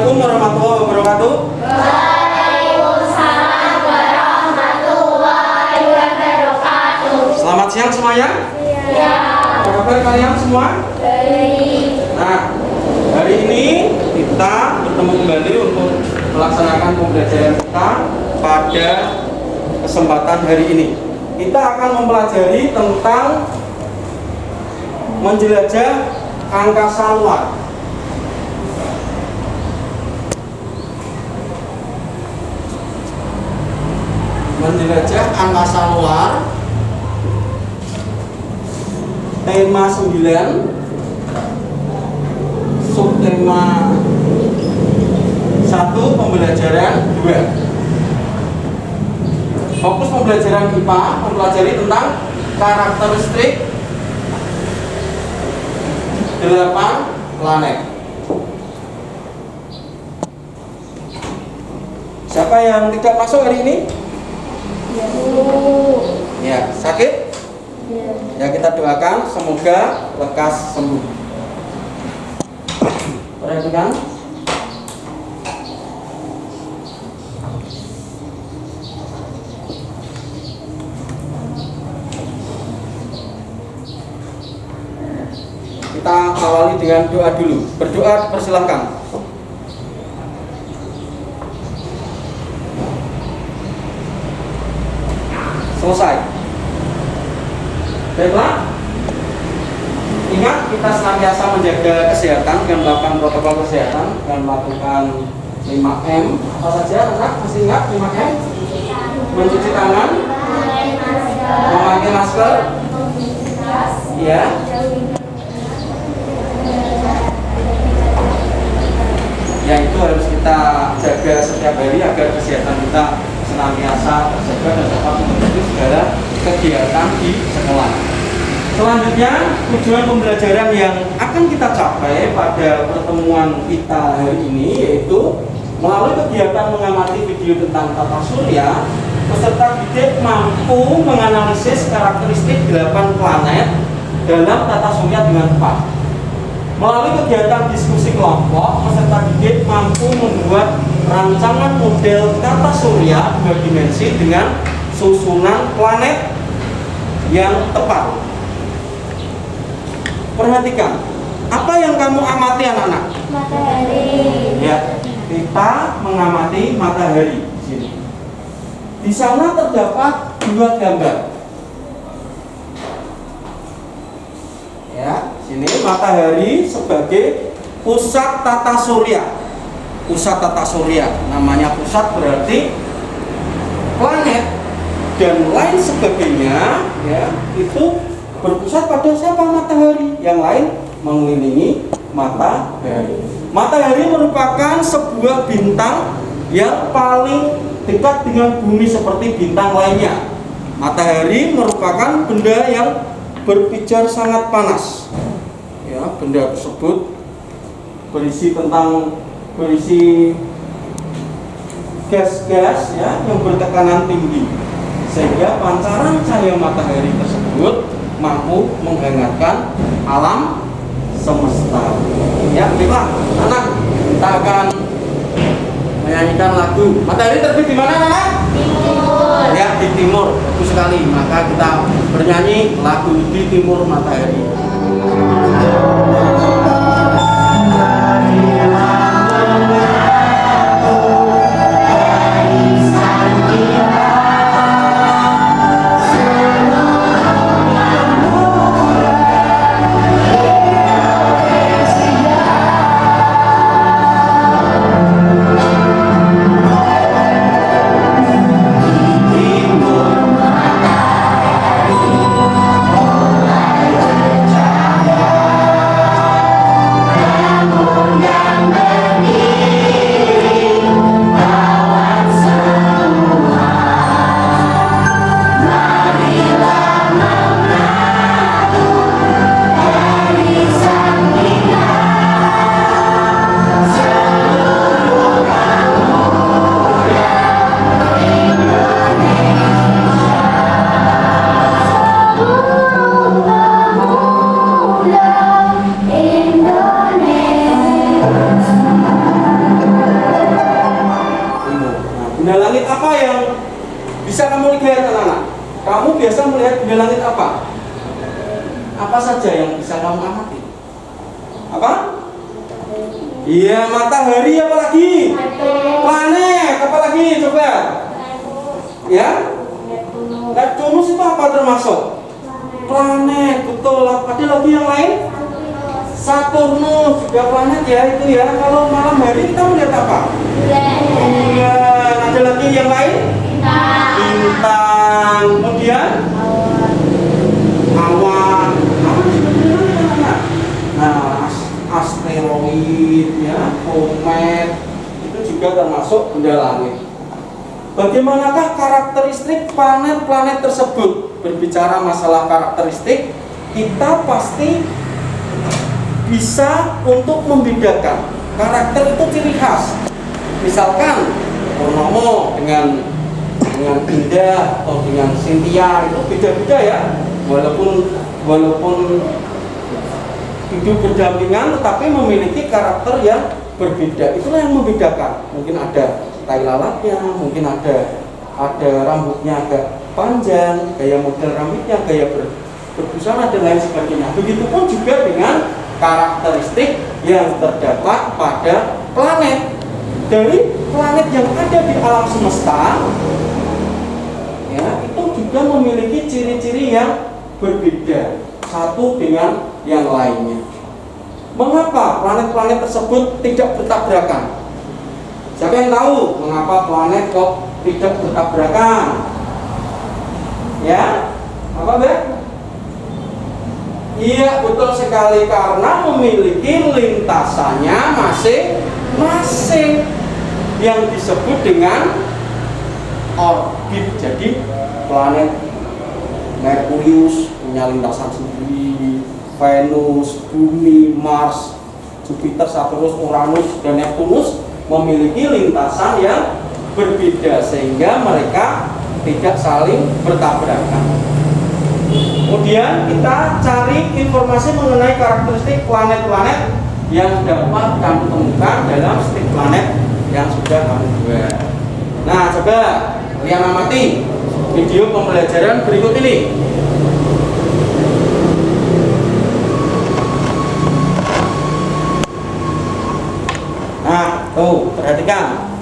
Assalamualaikum warahmatullahi wabarakatuh. Waalaikumsalam warahmatullahi wabarakatuh. Selamat siang semuanya. Ya. Apa kabar kalian semua? Baik. Nah, hari ini kita bertemu kembali untuk melaksanakan pembelajaran kita pada kesempatan hari ini. Kita akan mempelajari tentang menjelajah angkasa luar. Menjelajah angkasa luar. Tema 9, subtema 1, pembelajaran 2. Fokus pembelajaran IPA mempelajari tentang karakteristik 8 planet. Siapa yang tidak masuk hari ini? Ya, sakit? Ya, kita doakan semoga lekas sembuh. Perhatikan. Kita awali dengan doa dulu. Berdoa dipersilahkan. Selesai. Baiklah. Ingat, kita senantiasa menjaga kesehatan dengan melakukan protokol kesehatan dan melakukan 5M. Apa saja anak? Masih ingat 5M? Mencuci tangan, memakai masker, ya. Ya, itu harus kita jaga setiap hari agar kesehatan kita senantiasa terjaga dan dapat mengikuti segala kegiatan di sekolah. Selanjutnya, tujuan pembelajaran yang akan kita capai pada pertemuan kita hari ini yaitu melalui kegiatan mengamati video tentang tata surya, peserta didik mampu menganalisis karakteristik 8 planet dalam tata surya dengan tepat. Melalui kegiatan diskusi kelompok, peserta didik mampu membuat rancangan model tata surya 2 dimensi dengan susunan planet yang tepat. Perhatikan, apa yang kamu amati anak-anak? Matahari. Ya, kita mengamati matahari di sini. Di sana terdapat 2 gambar. Ya, sini matahari sebagai pusat tata surya. Pusat tata surya, namanya pusat berarti planet dan lain sebagainya, ya, itu berpusat pada siapa? Matahari. Yang lain mengelilingi matahari. Matahari merupakan sebuah bintang yang paling dekat dengan bumi seperti bintang lainnya. Matahari merupakan benda yang berpijar sangat panas. Ya, benda tersebut berisi gas-gas, ya, yang bertekanan tinggi, sehingga pancaran cahaya matahari tersebut mampu menghangatkan alam semesta. Ya, baiklah, anak, kita akan menyanyikan lagu. Matahari terbit di mana, anak? Timur. Ya, di timur. Bagus sekali. Maka kita bernyanyi lagu Di Timur Matahari. yang bisa kamu lihat anak-anak? Kamu biasa melihat benda langit apa? Apa saja yang bisa kamu amati? Apa? Iya, matahari, apa lagi? Planet, apa lagi? Coba. Ya? Neptunus itu apa termasuk? Planet, betul. Ada lagi yang lain? Saturnus juga planet ya itu ya. Kalau malam hari kita melihat apa? Bulan. Ada lagi yang lain? Bintang. Kemudian awan. Nah, asteroid ya, komet itu juga termasuk benda langit. Bagaimanakah karakteristik planet-planet tersebut? Berbicara masalah karakteristik, kita pasti bisa untuk membedakan. Karakter itu ciri khas. Misalkan Purnomo dengan Indah atau dengan Cynthia itu beda-beda ya. Walaupun hidup berdampingan tetapi memiliki karakter yang berbeda. Itulah yang membedakan. Mungkin ada tai lalatnya, mungkin ada rambutnya agak panjang, gaya model rambutnya, gaya berbusana dan lain sebagainya. Begitupun juga dengan karakteristik yang terdapat pada planet. Dari planet yang ada di alam semesta ya, itu juga memiliki ciri-ciri yang berbeda satu dengan yang lainnya. Mengapa planet-planet tersebut tidak bertabrakan? Siapa yang tahu mengapa planet kok tidak bertabrakan? Ya, apa Beb? Iya, betul sekali, karena memiliki lintasannya masing-masing yang disebut dengan orbit. Jadi planet Merkurius punya lintasan sendiri, Venus, Bumi, Mars, Jupiter, Saturnus, Uranus, dan Neptunus memiliki lintasan yang berbeda sehingga mereka tidak saling bertabrakan. Kemudian kita cari informasi mengenai karakteristik planet-planet yang dapat kamu temukan dalam stick planet yang sudah kamu buat. Nah, coba kalian amati video pembelajaran berikut ini. Nah, tuh, perhatikan.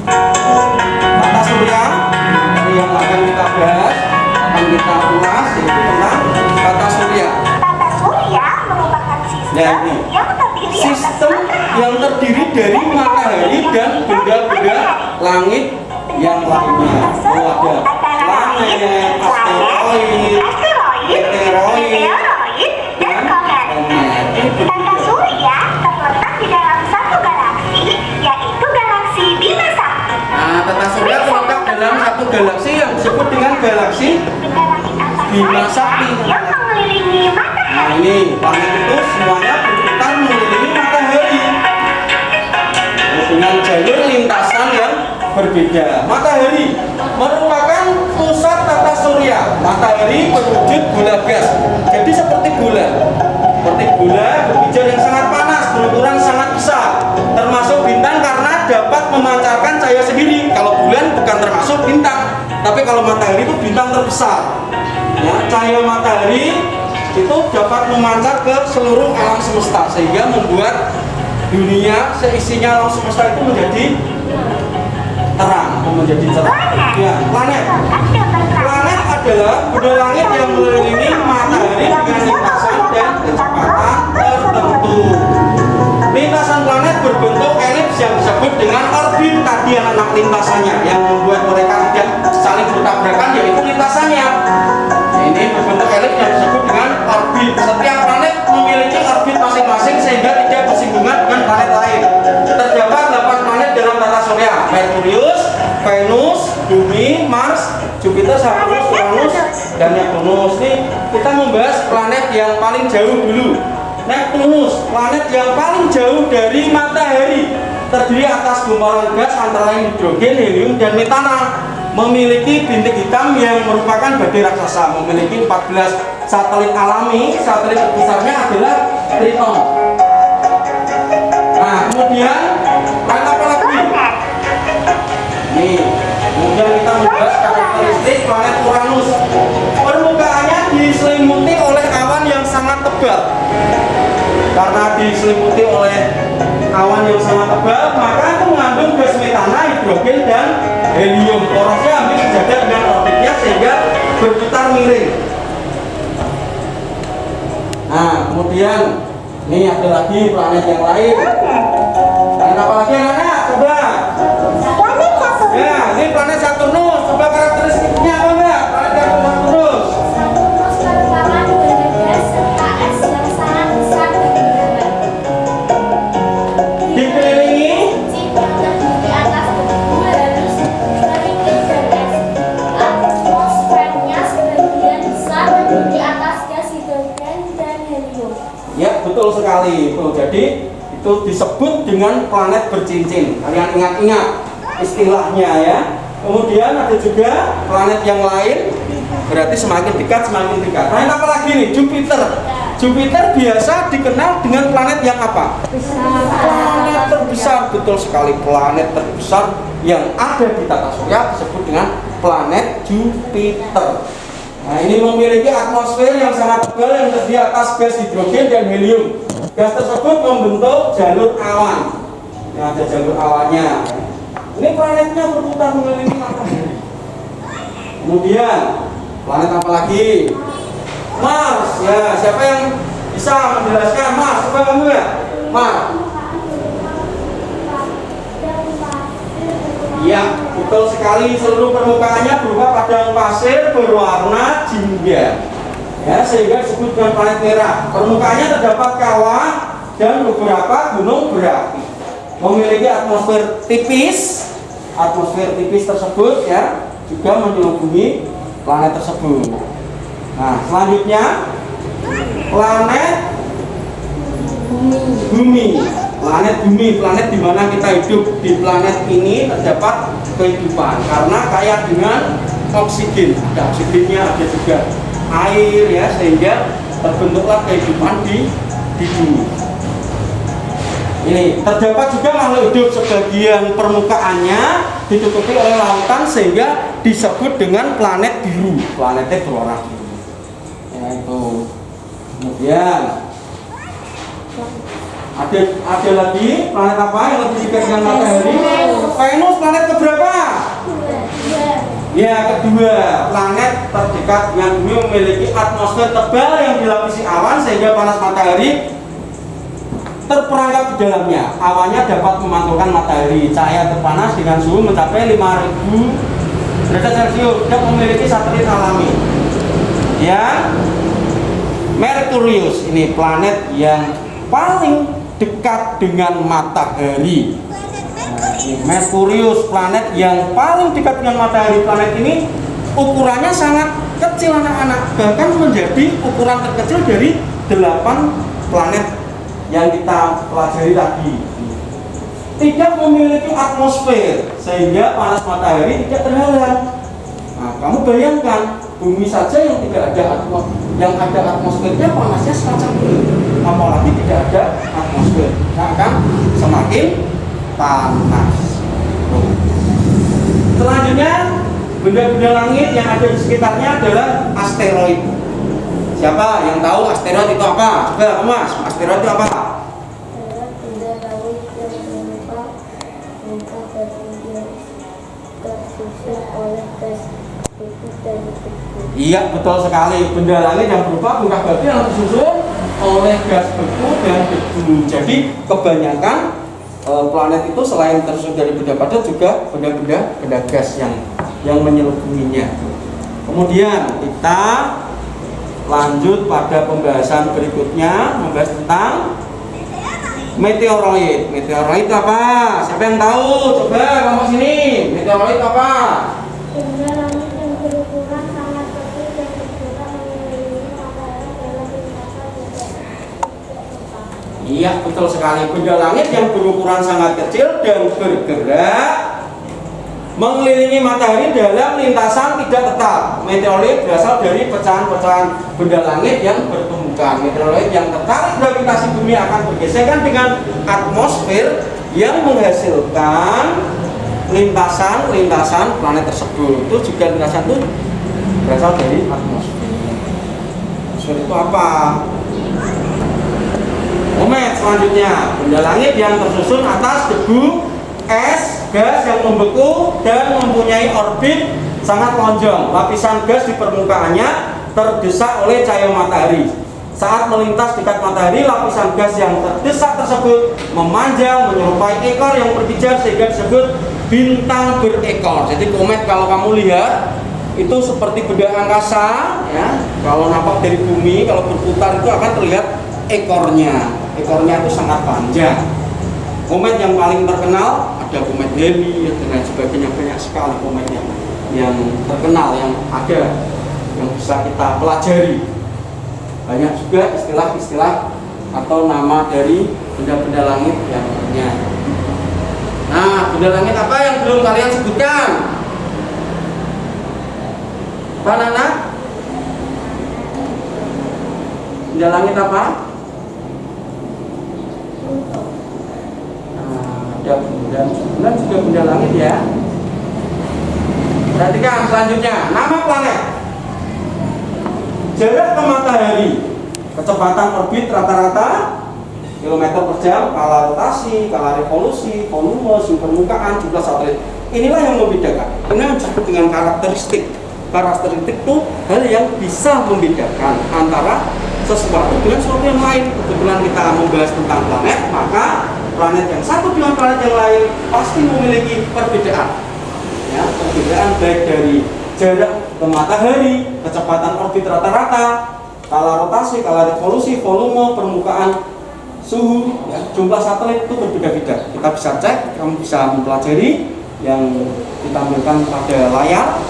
Tata surya ini yang akan kita bahas, akan kita ulas, yaitu tentang tata surya. Tata surya merupakan sistem yang terdiri dari matahari dan benda-benda langit yang lainnya. Oh, ada planet, asteroid, meteoroid, dan komet. Tata surya terletak di dalam satu galaksi, yaitu galaksi Bima Sakti. Nah, tata surya terletak dalam satu galaksi yang disebut dengan galaksi Bima Sakti. Yang mengelilingi matahari. Nah, ini planet itu semuanya berputar mengelilingi matahari dengan jalur lintasan yang berbeda. Matahari merupakan pusat tata surya. Matahari berwujud bola gas, jadi seperti bola berpijar yang sangat panas, berukuran sangat besar, termasuk bintang karena dapat memancarkan cahaya sendiri. Kalau bulan bukan termasuk bintang, tapi kalau matahari itu bintang terbesar. Ya, cahaya matahari itu dapat memancar ke seluruh alam semesta sehingga membuat dunia seisinya alam semesta itu menjadi terang, menjadi cerah. Ya, planet adalah benda langit yang mengelilingi matahari dengan lintasan dan kecepatan tertentu. Lintasan planet berbentuk elips yang disebut dengan orbit. Tadi anak lintasannya yang membuat mereka tidak saling bertabrakan yaitu lintasannya. Ini berbentuk elips yang disebut dengan orbit. Setiap planet memiliki orbit masing-masing sehingga tidak bersinggungan dengan planet lain. Terdapat 8 planet dalam tata surya: Merkurius, Venus, Bumi, Mars, Jupiter, Saturnus, Uranus, dan Neptunus. Ini kita membahas planet yang paling jauh dulu. Neptunus, planet yang paling jauh dari matahari, terdiri atas gumpalan gas antara lain hidrogen, helium, dan metana. Memiliki bintik hitam yang merupakan badai raksasa. Memiliki 14 satelit alami. Satelit terbesarnya adalah Triton. Nah, kemudian planet apa lagi? Nih, kemudian kita karakteristik planet Uranus. Permukaannya diselimuti oleh awan yang sangat tebal. Karena diselimuti oleh awan yang sangat tebal, maka itu mengandung gas metana, hidrogen, dan helium. Porosnya hampir sejajar dengan orbitnya sehingga berputar miring. Nah, kemudian ini ada lagi planet yang lain. Planet apa lagi anak-anak? Coba. Planet Saturnus. Ya, ini planet Saturnus. Coba karakteristiknya apa enggak? Planet Saturnus. Saturnus merupakan gas serta es yang sangat besar dan berat. Dikelilingi Cincin yang terdiri di atas debu halus, kerikil dan es. Atmosfernya sebagian besar terdiri di atas gas hidrogen dan helium. ya, betul sekali. Itu jadi itu disebut dengan planet bercincin. Kalian ingat-ingat istilahnya ya. Kemudian ada juga planet yang lain, berarti semakin dekat semakin dekat. Planet apa lagi nih? Jupiter. Jupiter biasa dikenal dengan planet yang apa? Planet terbesar, betul sekali. Planet terbesar yang ada di tata surya disebut dengan planet Jupiter. Nah, ini memiliki atmosfer yang sangat tebal yang terdiri atas gas hidrogen dan helium. Gas tersebut membentuk jalur awan. Nah, ada jalur awannya. Ini planetnya berputar mengelilingi matahari. Kemudian planet apa lagi? Mars. Ya, siapa yang bisa menjelaskan Mars? Coba kamu ya. Mars. Iya, betul sekali. Seluruh permukaannya berupa padang pasir berwarna jingga. Ya, sehingga disebut dengan planet merah. Permukaannya terdapat kawah dan beberapa gunung berapi. Memiliki atmosfer tipis. Atmosfer tipis tersebut ya juga menyelimuti planet tersebut. Nah, selanjutnya planet Bumi. Planet Bumi, planet di mana kita hidup. Di planet ini terdapat kehidupan karena kaya dengan oksigen. Ada oksigennya, ada juga air ya, sehingga terbentuklah kehidupan di bumi. Ini terdapat juga makhluk hidup, sebagian permukaannya ditutupi oleh lautan sehingga disebut dengan planet biru. Planetnya berwarna biru. Ya itu. Kemudian ada lagi planet apa yang lebih dekat dengan matahari? Venus, planet keberapa? Ya, kedua. Planet terdekat dengan bumi memiliki atmosfer tebal yang dilapisi awan sehingga panas matahari terperangkap di dalamnya. Awannya dapat memantulkan matahari. Cahaya terpanas dengan suhu mencapai 5000 derajat Celcius dan memiliki satelit alami. Ya, Merkurius, ini planet yang paling dekat dengan matahari. Nah, ini Merkurius, planet yang paling dekat dengan matahari. Planet ini ukurannya sangat kecil anak-anak, bahkan menjadi ukuran terkecil dari 8 planet yang kita pelajari tadi. Tidak memiliki atmosfer sehingga panas matahari tidak terhalang. Nah, kamu bayangkan bumi saja yang tidak ada atmosfernya panasnya semacam ini, apalagi tidak ada atmosfer, akan semakin panas. Selanjutnya benda-benda langit yang ada di sekitarnya adalah asteroid. Siapa yang tahu asteroid itu apa? Coba Mas, asteroid itu apa? Adalah benda langit yang berupa benda berbentuk tersusun oleh gas putih dan debu. Iya, betul sekali. Benda langit yang berupa bongkah batu yang disusun oleh gas beku dan debu. Jadi kebanyakan planet itu selain tersusun dari benda padat juga benda gas yang menyelubuhinya. Kemudian kita lanjut pada pembahasan berikutnya, membahas tentang meteoroid. Meteoroid itu apa? Siapa yang tahu? Coba ngomong sini. Meteoroid itu apa? Benda langit yang berukuran sangat kecil dan bergerak mengelilingi matahari dalam lintasan tidak. Iya, betul sekali. Benda langit yang berukuran sangat kecil dan bergerak mengelilingi matahari dalam lintasan tidak tetap. Meteoroid berasal dari pecahan-pecahan benda langit yang bertumbukan. Meteoroid yang tertarik gravitasi bumi akan bergesekan dengan atmosfer yang menghasilkan lintasan planet tersebut. Itu juga lintasan itu berasal dari atmosfer. Atmosfer itu apa? Komet selanjutnya, benda langit yang tersusun atas debu, es, gas yang membeku dan mempunyai orbit sangat lonjong. Lapisan gas di permukaannya terdesak oleh cahaya matahari. Saat melintas dekat matahari, lapisan gas yang terdesak tersebut memanjang menyerupai ekor yang berpijar sehingga disebut bintang berekor. Jadi komet kalau kamu lihat itu seperti benda angkasa, ya. Kalau nampak dari bumi, kalau berputar itu akan terlihat ekornya. Ekornya itu sangat panjang. Komet yang paling terkenal ada komet Halley dan lain sebagainya, banyak sekali komet yang terkenal yang ada yang bisa kita pelajari. Banyak juga istilah-istilah atau nama dari benda-benda langit yang lainnya. Nah, benda langit apa yang belum kalian sebutkan? Pak Nana? Benda langit apa? Ada bulan juga benda langit ya. Perhatikan selanjutnya, nama planet, jarak ke matahari, kecepatan orbit rata-rata kilometer per jam, skala rotasi, skala revolusi, volume, suhu permukaan, jumlah satelit. Inilah yang membedakan. Ini yang disebut dengan karakteristik. Karakteristik itu hal yang bisa membedakan antara sesuatu dengan sesuatu yang lain. Kebetulan kita membahas tentang planet, maka planet yang satu dengan planet yang lain pasti memiliki perbedaan. Ya, perbedaan baik dari jarak ke matahari, kecepatan orbit rata-rata, skala rotasi, skala revolusi, volume, permukaan, suhu, ya, jumlah satelit itu berbeda-beda. Kita bisa cek, kamu bisa mempelajari yang ditampilkan pada layar.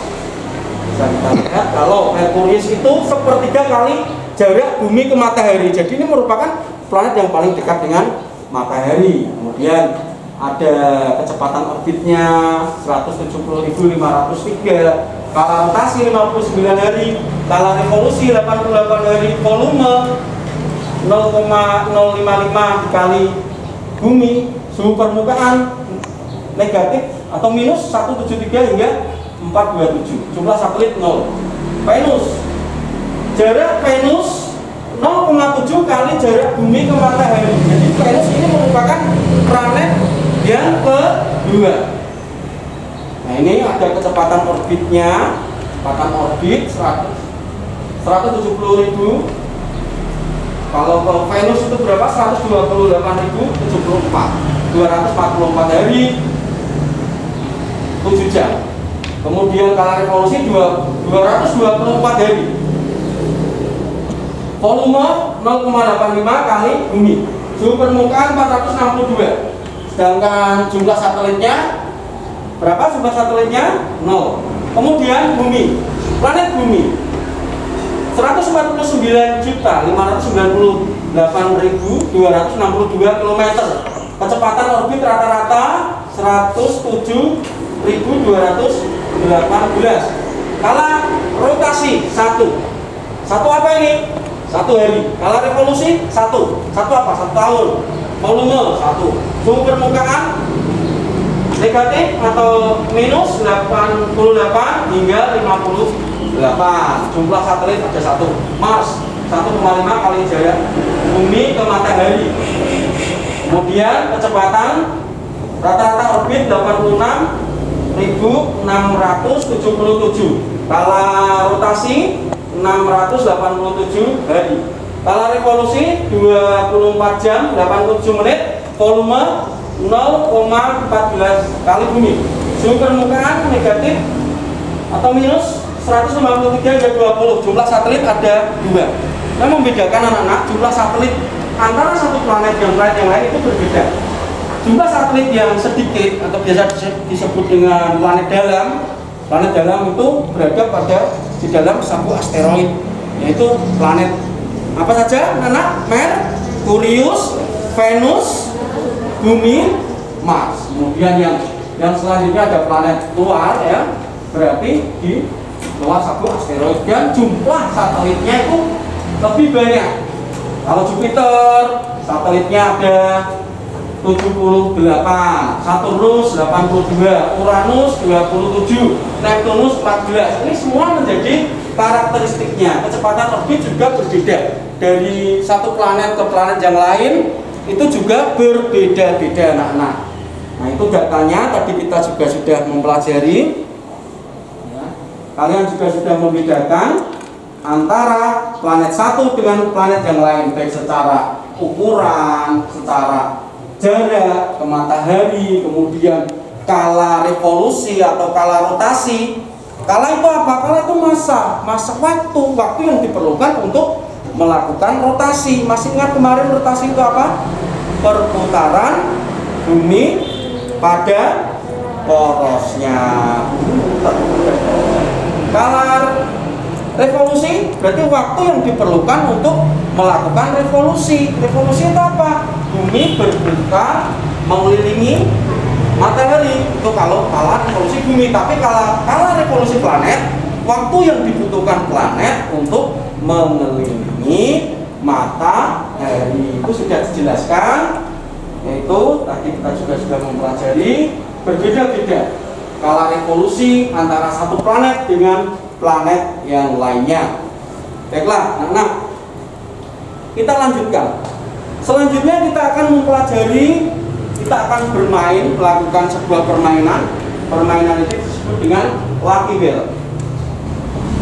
Bisa kita lihat kalau Merkurius itu sepertiga kali jarak bumi ke matahari. Jadi ini merupakan planet yang paling dekat dengan matahari. Kemudian ada kecepatan orbitnya 170.503, skala rotasi 59 hari, skala revolusi 88 hari, volume 0,055 dikali bumi, suhu permukaan negatif atau minus 173 hingga 427, jumlah satelit 0. Venus, jarak Venus 0,7 kali jarak bumi ke matahari. Jadi Venus ini merupakan planet yang kedua. Nah, ini ada kecepatan orbitnya, kecepatan orbit 170.000. Kalau ke Venus itu berapa? 128.074, 244 hari, 7 jam. Kemudian skala revolusi 224 hari. Volume 0,85 kali bumi. Suhu permukaan 462. Sedangkan jumlah satelitnya berapa? Jumlah satelitnya 0. Kemudian bumi, planet bumi 149.598.262 km. Kecepatan orbit rata-rata 107.218. Skala rotasi 1 apa ini? 1 hari. Skala revolusi 1 apa? 1 tahun. Volume 1. Suhu permukaan negatif atau minus 88 hingga 58. Jumlah satelit ada 1. Mars 1,5 kali jarak bumi ke matahari. Kemudian kecepatan rata-rata orbit 86.677. Skala rotasi 687 hari. Skala revolusi 24 jam 87 menit. Volume 0,14 kali bumi. Suhu permukaan negatif atau minus 153 hingga 20. Jumlah satelit ada 2. Yang membedakan anak-anak, jumlah satelit antara satu planet dan planet yang lain itu berbeda. Jumlah satelit yang sedikit atau biasa disebut dengan planet dalam. Planet dalam itu berada di dalam saku asteroid, yaitu planet apa saja, anak? Merkurius, Venus, Bumi, Mars. Kemudian yang selanjutnya ada planet luar, ya, berarti di luar saku asteroid, dan jumlah satelitnya itu lebih banyak. Kalau Jupiter satelitnya ada 78, Saturnus 82, Uranus 27, Neptunus 14. Ini semua menjadi karakteristiknya. Kecepatan orbit juga berbeda dari satu planet ke planet yang lain, itu juga berbeda-beda anak-anak. Nah, itu datanya tadi kita juga sudah mempelajari ya. Kalian juga sudah membedakan antara planet satu dengan planet yang lain, baik secara ukuran, secara jarak ke matahari, kemudian skala revolusi atau skala rotasi. Skala itu apa? Skala itu masa waktu yang diperlukan untuk melakukan rotasi. Masih ingat kemarin rotasi itu apa? Perputaran bumi pada porosnya. Skala revolusi berarti waktu yang diperlukan untuk melakukan revolusi. Revolusi itu apa? Bumi berputar mengelilingi matahari. Itu kalau skala revolusi bumi. Tapi kalau revolusi planet, waktu yang dibutuhkan planet untuk mengelilingi matahari itu sudah dijelaskan. Yaitu tadi kita juga sudah mempelajari berbeda-beda skala revolusi antara satu planet dengan planet yang lainnya. Baiklah, nah kita lanjutkan. Selanjutnya kita akan mempelajari, kita akan bermain, melakukan sebuah permainan. Permainan itu disebut dengan lucky wheel.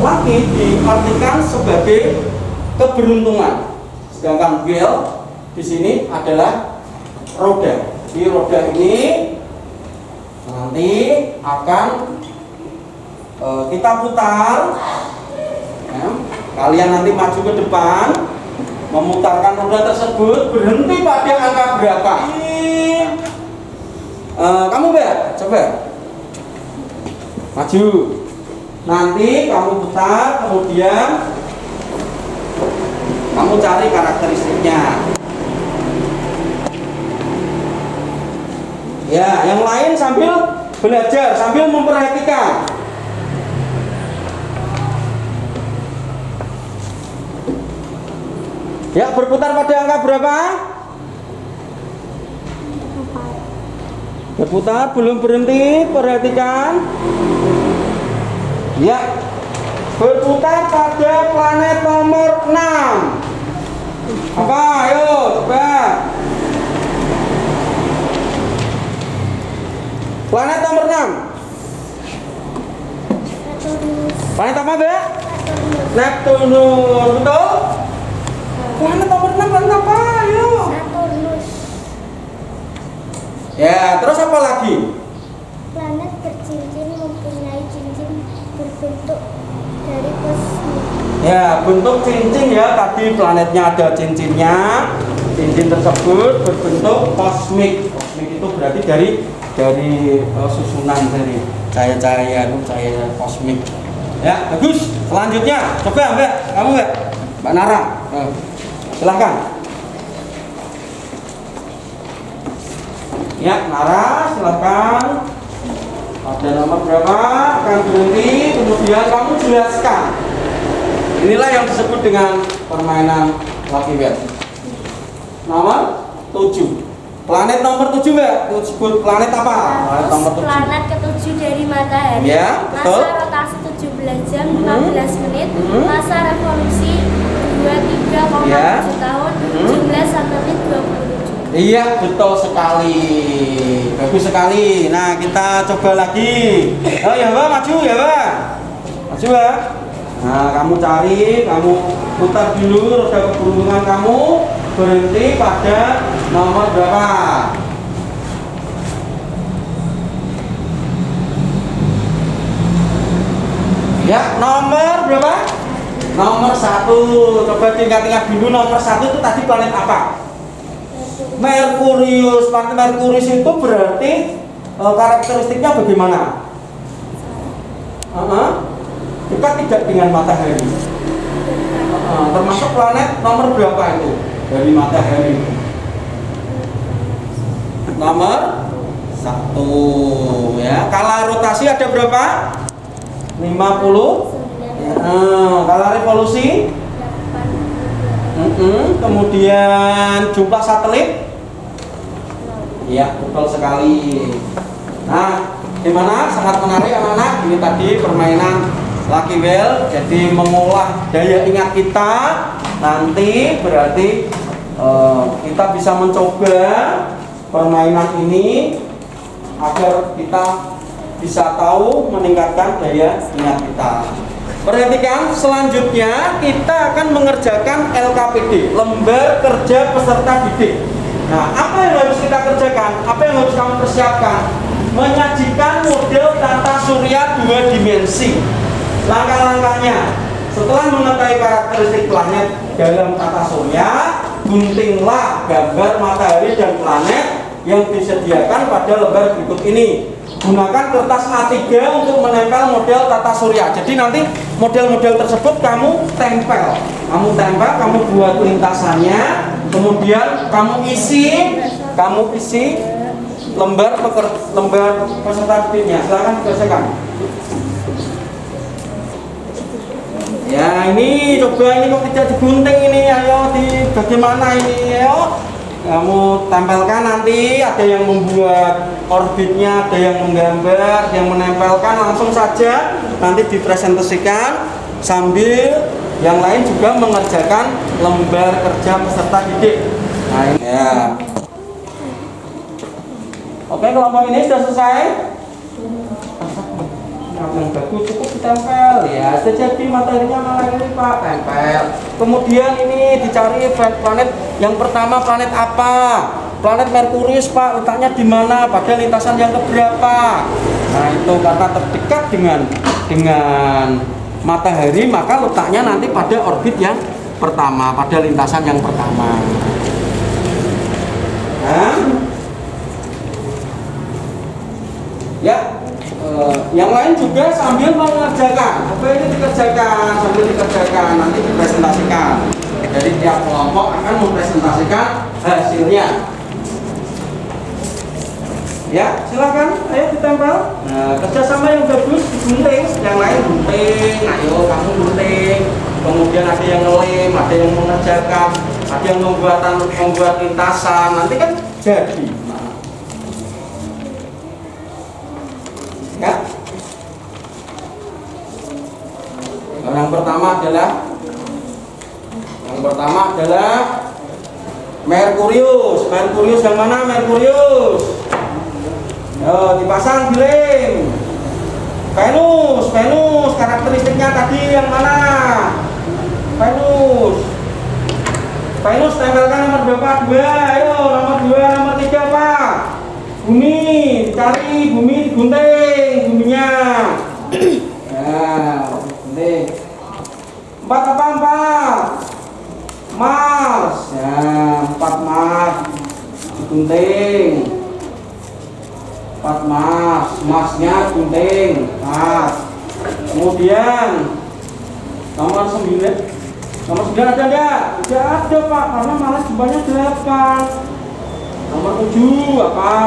Lucky diartikan sebagai keberuntungan, sedangkan wheel di sini adalah roda. Di roda ini nanti akan kita putar. Ya, kalian nanti maju ke depan, memutarkan roda tersebut, berhenti pada angka berapa? Kamu coba maju. Nanti kamu putar, kemudian kamu cari karakteristiknya. Ya, yang lain sambil belajar, sambil memperhatikan. Ya, berputar pada angka berapa? Berputar, belum berhenti, perhatikan. Ya, berputar pada planet nomor 6. Apa? Ayo, coba. Planet nomor 6. Planet apa, Mbak? Neptunus. Betul? Planet nomor 6 planet apa? Ayo. Saturnus. Ya, terus apa lagi? Planet bercincin mempunyai cincin berbentuk dari kosmik. Ya, bentuk cincin ya. Tadi planetnya ada cincinnya. Cincin tersebut berbentuk kosmik. Kosmik itu berarti dari susunan dari cahaya-cahaya kosmik. Ya, bagus. Selanjutnya, coba Mbak, kamu Mbak Nara. Silahkan. Ya, Nara, silahkan. Pada nomor berapa akan berhenti, kemudian kamu jelaskan. Inilah yang disebut dengan permainan lucky wheel. Nomor 7. Planet nomor 7 Mbak, disebut planet apa? Planet nomor 7. Planet ke-7 dari matahari. Ya, betul. Masa rotasi 17 jam 15 menit. Masa revolusi 23,7 tahun. Jumlah satelit 27. Iya, betul sekali. Bagus sekali. Nah, kita coba lagi. Oh ya Mbak, maju ya Mbak. Maju Mbak. Nah, kamu cari, kamu putar dulu roda keberuntungan kamu. Berhenti pada nomor berapa? Ya, nomor berapa? Nomor 1. Coba tingkat-tingkat dulu nomor 1 itu tadi planet apa? Merkurius. Planet Merkurius itu berarti karakteristiknya bagaimana? Dekat tidak dengan matahari. Termasuk planet nomor berapa itu dari matahari? Nomor 1 ya. Skala rotasi ada berapa? 50. Skala revolusi? Kemudian jumlah satelit? Iya, betul sekali. Nah, gimana? Sangat menarik anak-anak. Ini tadi permainan Lucky Well. Jadi mengolah daya ingat kita. Nanti berarti kita bisa mencoba permainan ini agar kita bisa tahu meningkatkan daya ingat kita. Perhatikan, selanjutnya kita akan mengerjakan LKPD, lembar kerja peserta didik. Nah, apa yang harus kita kerjakan? Apa yang harus kamu persiapkan? Menyajikan model tata surya 2 dimensi. Langkah-langkahnya, setelah mengetahui karakteristik planet dalam tata surya, guntinglah gambar matahari dan planet yang disediakan pada lembar berikut ini. Gunakan kertas A3 untuk menempel model tata surya. Jadi nanti model-model tersebut kamu tempel. Kamu buat lintasannya, kemudian kamu isi lembar peserta didiknya. Silakan dikerjakan. Ya, ini coba ini kok tidak digunting ini. Ayo bagaimana ini? Ayo. Kamu tempelkan, nanti ada yang membuat orbitnya, ada yang menggambar, yang menempelkan, langsung saja nanti dipresentasikan sambil yang lain juga mengerjakan lembar kerja peserta didik. Nah, ini ya. Oke, kelompok ini sudah selesai. Yang bagus cukup ditempel ya. Jadi materinya malah ini Pak, tempel. Kemudian ini dicari planet yang pertama, planet apa? Planet Merkurius Pak, letaknya di mana? Pada lintasan yang keberapa? Nah, itu karena terdekat dengan matahari, maka letaknya nanti pada orbit yang pertama, pada lintasan yang pertama. Nah, ya. Yang lain juga sambil mengerjakan. Apa ini dikerjakan? Sambil dikerjakan, nanti dipresentasikan. Jadi tiap kelompok akan mempresentasikan hasilnya. Ya, silakan. Ayo ditempel. Nah, kerjasama yang bagus digunting, yang lain gunting. Ayo kamu gunting. Kemudian ada yang ngelem, ada yang mengerjakan, ada yang membuat lintasan. Nanti kan jadi. Ya. Yang pertama adalah Merkurius. Merkurius yang mana? Merkurius. Yo, dipasang di lem. Venus karakteristiknya tadi yang mana? Venus tempelkan nomor berapa? 2. Ayo, nomor 2, nomor 3 Pak. Bumi, dicari bumi, digunting buminya. Nah, gunting. 4 apa? 4 Mars. Ya, 4 Mars digunting. 4 Mars, Marsnya gunting. Nah, kemudian nomor 9. Nomor 9 ada enggak? Tidak ada Pak, karena Mars jumlahnya 8. Nomor 7 apa?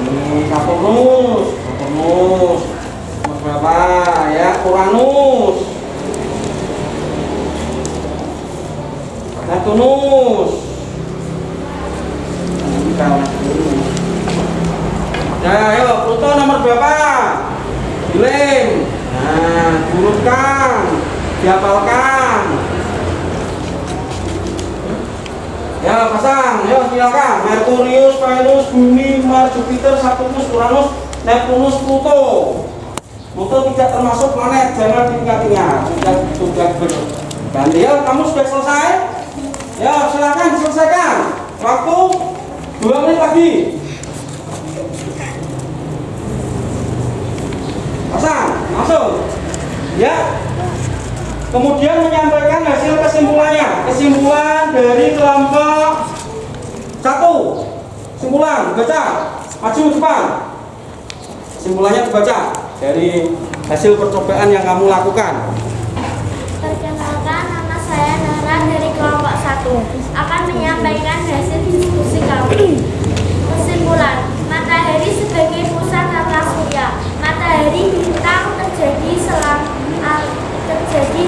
Ini Saturnus. Nomor berapa ya? Uranus. Neptunus. Nah, ayo Pluto nomor berapa? Lem. Nah, urutkan, dihafalkan. Ya, pasang. Yuk, silakan. Merkurius, Venus, Bumi, Mars, Jupiter, Saturnus, Uranus, Neptunus, Pluto. Pluto tidak termasuk planet, jangan diingatinya. Sudah berganti. Ya, kamu sudah selesai? Ya, silakan diselesaikan. Waktu 2 menit lagi. Pasang, langsung. Ya. Kemudian menyampaikan hasil kesimpulannya. Kesimpulan dari kelompok 1. Kesimpulan, baca. Maju depan. Kesimpulannya dibaca dari hasil percobaan yang kamu lakukan. Perkenalkan, nama saya Nara dari kelompok 1. Akan menyampaikan hasil diskusi kami. Kesimpulan, matahari sebagai pusat tata surya. Matahari bintang terjadi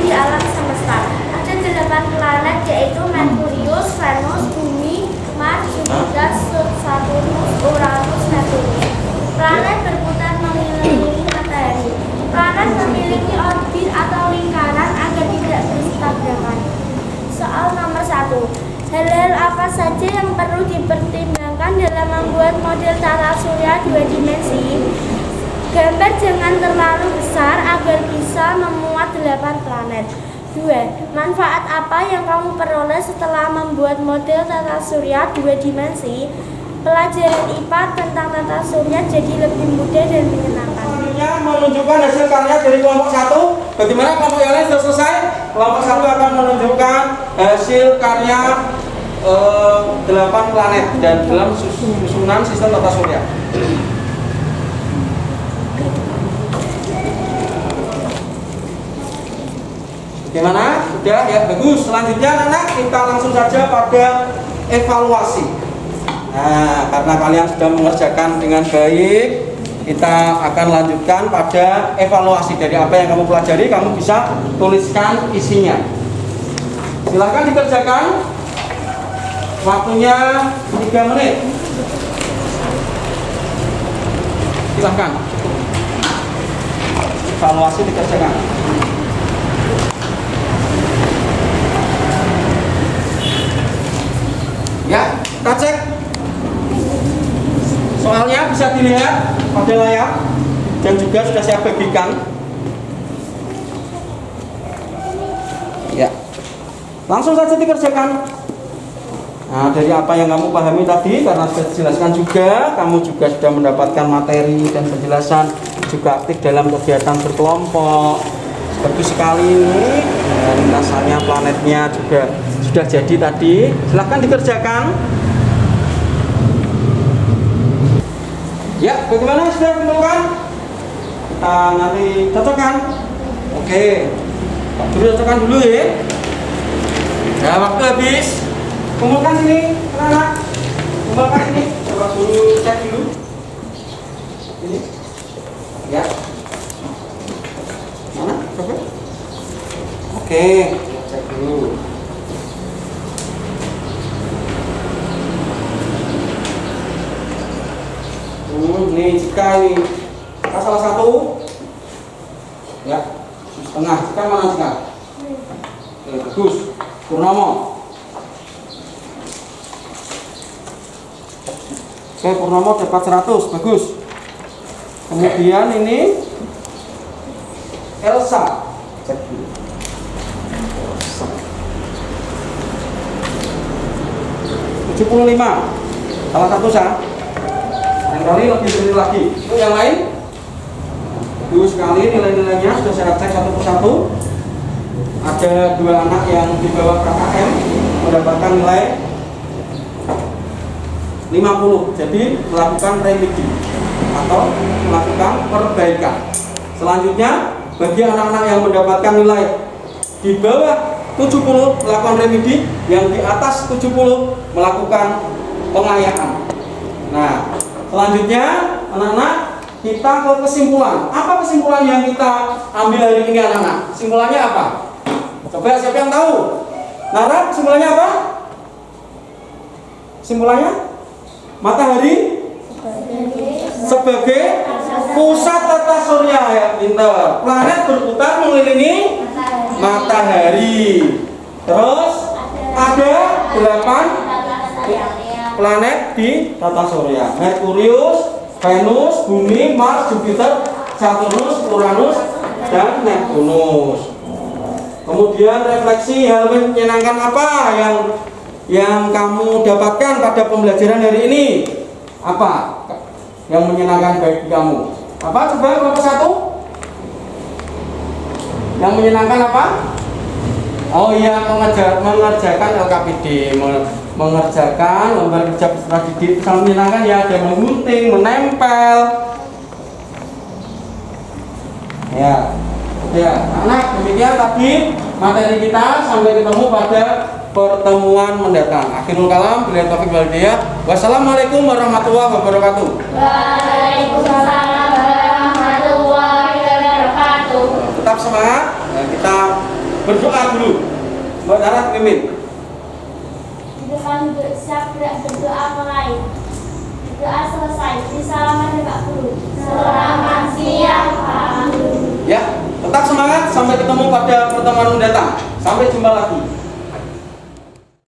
di alam semesta. Ada 8 planet yaitu Merkurius, Venus, Bumi, Mars, Jupiter, saja yang perlu dipertimbangkan dalam membuat model tata surya 2 dimensi? Gambar jangan terlalu besar agar bisa memuat 8 planet. 2. Manfaat apa yang kamu peroleh setelah membuat model tata surya 2 dimensi? Pelajaran IPA tentang tata surya jadi lebih mudah dan menyenangkan. Selanjutnya menunjukkan hasil karya dari kelompok 1. Bagaimana kelompok yang lain sudah selesai? Kelompok 1 akan menunjukkan hasil karya 8 planet dan dalam susunan sistem tata surya. Gimana? Sudah ya, bagus. Selanjutnya anak kita langsung saja pada evaluasi. Nah, karena kalian sudah mengerjakan dengan baik, kita akan lanjutkan pada evaluasi dari apa yang kamu pelajari. Kamu bisa tuliskan isinya. Silahkan dikerjakan. Waktunya 3 menit. Silahkan. Evaluasi dikerjakan. Ya, kita cek. Soalnya bisa dilihat pada layar dan juga sudah saya bagikan. Ya, langsung saja dikerjakan. Nah, dari apa yang kamu pahami tadi, karena sudah dijelaskan juga, kamu juga sudah mendapatkan materi dan penjelasan, juga aktif dalam kegiatan berkelompok. Bagus sekali ini. Lintasannya, planetnya juga sudah jadi tadi. Silahkan dikerjakan. Ya, bagaimana sudah kumpulkan? Kita nanti cocokkan. Oke, Pak Guru cocokkan dulu ya. Ya, waktu habis. Kumpulkan sini, anak-anak. Kumpulkan sini. Coba Guru cek dulu. Ini. Ya. Mana? Coba. Oke, cek dulu. Ini jika ini salah satu ya setengah, jika mana jika? Oke, bagus. Purnomo. Oke, Purnomo dapat 100, bagus. Kemudian ini Elsa, cek dulu. Elsa. 75, salah satu sah. Yang kali lebih sulit lagi. Untuk yang lain, bagus sekali nilai-nilainya sudah saya cek satu persatu. Ada 2 anak yang di bawah KKM mendapatkan nilai 50. Jadi melakukan remedi atau melakukan perbaikan. Selanjutnya, bagi anak-anak yang mendapatkan nilai di bawah 70 melakukan remedi, yang di atas 70 melakukan pengayaan. Nah, selanjutnya anak-anak kita ke kesimpulan. Apa kesimpulan yang kita ambil hari ini anak-anak? Kesimpulannya apa? Coba siapa yang tahu? Nara, kesimpulannya apa? Kesimpulannya? Matahari sebagai pusat tata surya, ya pintar. Planet berputar mengelilingi matahari. Terus ada 8 planet di tata surya: Merkurius, Venus, Bumi, Mars, Jupiter, Saturnus, Uranus, dan Neptunus. Kemudian refleksi hal menyenangkan apa yang kamu dapatkan pada pembelajaran hari ini? Apa yang menyenangkan bagi kamu? Apa? Coba kelompok 1. Yang menyenangkan apa? Oh iya, mengerjakan LKPD, mengerjakan lembar kerja peserta didik. Sangat menyenangkan ya, ada menggunting, menempel. Ya, anak, demikian tadi materi kita. Sampai ketemu pada pertemuan mendatang. Akhirul kalam, billahi taufiq wal hidayah. Wassalamualaikum warahmatullahi wabarakatuh. Waalaikumsalam warahmatullahi wabarakatuh. Tetap semangat. Nah, kita berdoa dulu. Mbak Nara pimpin. Dengan berdoa mulai. Doa selesai. Disalaman Pak Guru. Selamat siang Pak Guru. Ya, tetap semangat. Sampai ketemu pada pertemuan mendatang. Sampai jumpa lagi.